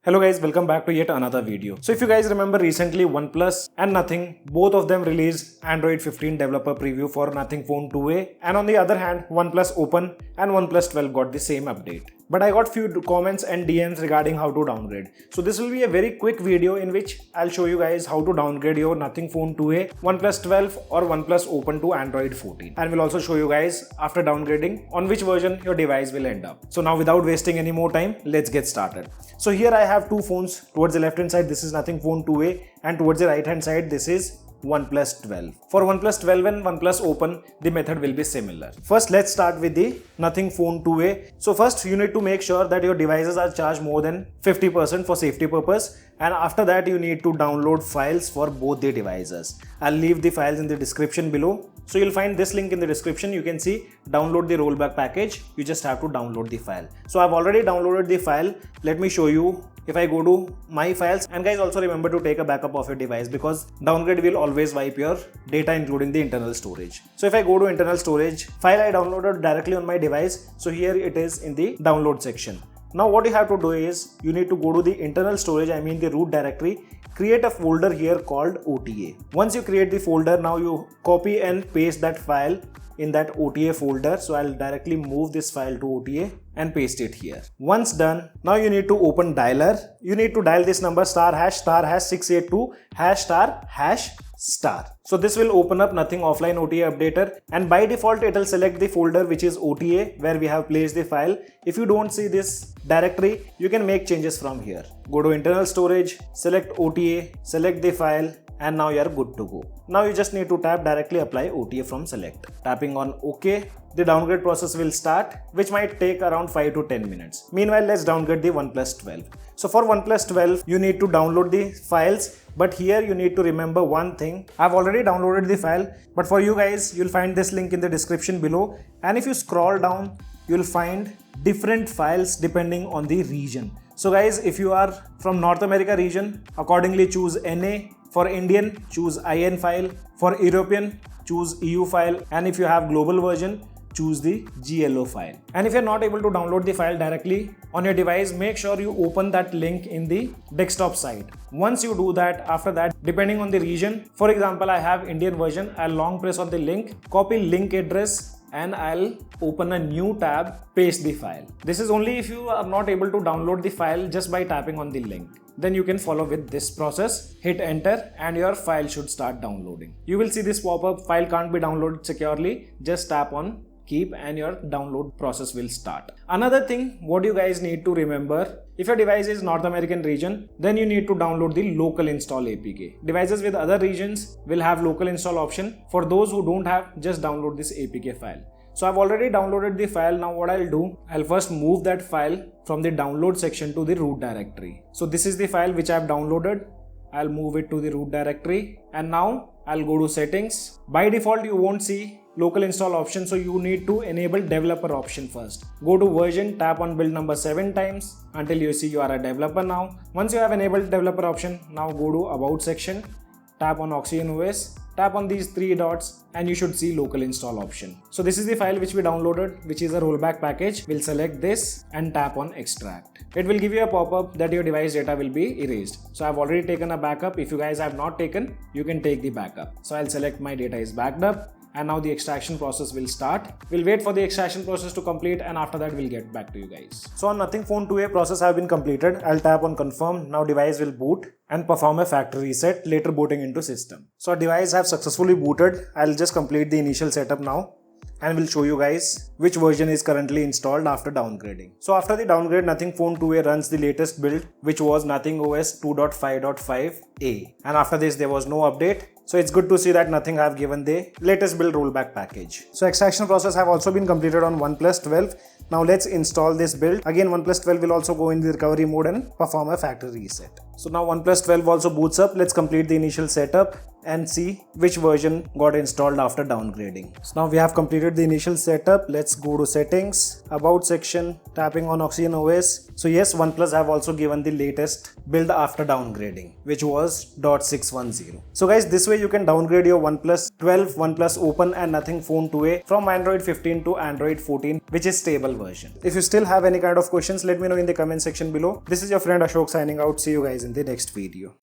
Hello guys, welcome back to yet another video. So if you guys remember recently OnePlus and Nothing, both of them released Android 15 developer preview for Nothing Phone 2a, and on the other hand OnePlus Open and OnePlus 12 got the same update. But I got few comments and DMs regarding how to downgrade. So this will be a very quick video in which I'll show you guys how to downgrade your Nothing Phone 2a, OnePlus 12 or OnePlus Open to Android 14. And we'll also show you guys after downgrading on which version your device will end up. So now without wasting any more time, let's get started. So here I have two phones. Towards the left hand side this is Nothing Phone 2a and towards the right hand side this is OnePlus 12. For OnePlus 12 and OnePlus Open, the method will be similar. First, let's start with the Nothing Phone 2a. So first, you need to make sure that your devices are charged more than 50% for safety purpose. And after that, you need to download files for both the devices. I'll leave the files in the description below. So you'll find this link in the description. You can see download the rollback package. You just have to download the file. So I've already downloaded the file. Let me show you. If I go to my files, and guys also remember to take a backup of your device because downgrade will always wipe your data including the internal storage. So if I go to internal storage, file I downloaded directly on my device. So here it is in the download section. Now what you have to do is you need to go to the internal storage, I mean the root directory, create a folder here called OTA. Once you create the folder, now you copy and paste that file in that OTA folder. So I'll directly move this file to OTA and paste it here. Once done, now you need to open dialer. You need to dial this number *#* 682 #*#*. So this will open up Nothing Offline OTA Updater, and by default it will select the folder which is OTA where we have placed the file. If you don't see this directory, you can make changes from here. Go to internal storage, select OTA, select the file, and now you are good to go. Now you just need to tap directly apply OTA from select. Tapping on OK, the downgrade process will start, which might take around 5 to 10 minutes. Meanwhile, let's downgrade the OnePlus 12. So for OnePlus 12, you need to download the files, but here you need to remember one thing. I've already downloaded the file, but for you guys, you'll find this link in the description below. And if you scroll down, you'll find different files depending on the region. So guys, if you are from North America region, accordingly choose NA. For Indian, choose IN file. For European, choose EU file. And if you have global version, choose the GLO file. And if you're not able to download the file directly on your device, make sure you open that link in the desktop side. Once you do that, after that, depending on the region, for example, I have Indian version, I'll long press on the link, copy link address, and I'll open a new tab, paste the file. This is only if you are not able to download the file just by tapping on the link. Then you can follow with this process, hit enter, and your file should start downloading. You will see this pop-up, file can't be downloaded securely. Just tap on keep and your download process will start. Another thing, what you guys need to remember, if your device is North American region, then you need to download the local install APK. Devices with other regions will have local install option. For those who don't have, just download this APK file. So I've already downloaded the file. Now what I'll do, I'll first move that file from the download section to the root directory. So this is the file which I've downloaded. I'll move it to the root directory, and now I'll go to settings. By default, you won't see local install option, so you need to enable developer option first. Go to version, tap on build number 7 times until you see you are a developer now. Once you have enabled developer option, now go to about section, tap on OxygenOS, tap on these 3 dots, and you should see local install option. So this is the file which we downloaded, which is a rollback package. We'll select this and tap on extract. It will give you a pop-up that your device data will be erased. So I've already taken a backup. If you guys have not taken, you can take the backup. So I'll select my data is backed up. And now the extraction process will start. We'll wait for the extraction process to complete, and after that we'll get back to you guys. So on Nothing Phone 2a process have been completed. I'll tap on confirm. Now device will boot and perform a factory reset, later booting into system. So our device have successfully booted. I'll just complete the initial setup now, and we'll show you guys which version is currently installed after downgrading. So after the downgrade, Nothing Phone 2a runs the latest build, which was Nothing OS 2.5.5a. And after this there was no update. So it's good to see that Nothing have given the latest build rollback package. So extraction process have also been completed on OnePlus 12. Now let's install this build. Again, OnePlus 12 will also go in the recovery mode and perform a factory reset. So now OnePlus 12 also boots up. Let's complete the initial setup and see which version got installed after downgrading. So now we have completed the initial setup. Let's go to settings, about section, tapping on OxygenOS. So yes, OnePlus have also given the latest build after downgrading, which was .610. So guys, this way you can downgrade your OnePlus 12, OnePlus Open and Nothing Phone 2A from Android 15 to Android 14, which is stable version. If you still have any kind of questions, let me know in the comment section below. This is your friend Ashok signing out. See you guys in the next video.